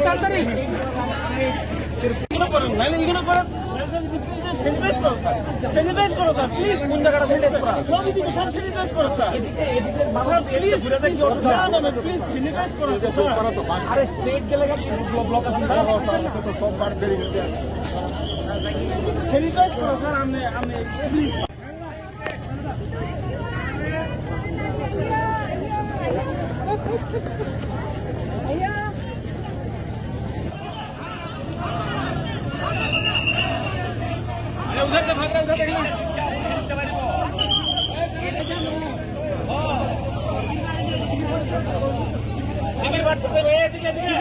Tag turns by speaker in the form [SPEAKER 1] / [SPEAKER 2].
[SPEAKER 1] তাড়াতাড়ি স্যানিটাইজ করো sir please কোন জায়গাটা স্যানিটাইজ করা সবই দিকে সব স্যানিটাইজ করো স্যার মাথা এলিয়ে ঘুরে দেখি অসুবিধা না প্লিজ স্যানিটাইজ করো আরে স্ট্রেট গেলে ব্লক আছে সব বার বেরিয়ে গেছে স্যানিটাইজ করো স্যার আমি প্লিজ उधर से भाग रहा उधर देखना दिखे बढ़ते से भैया दिखे दिखे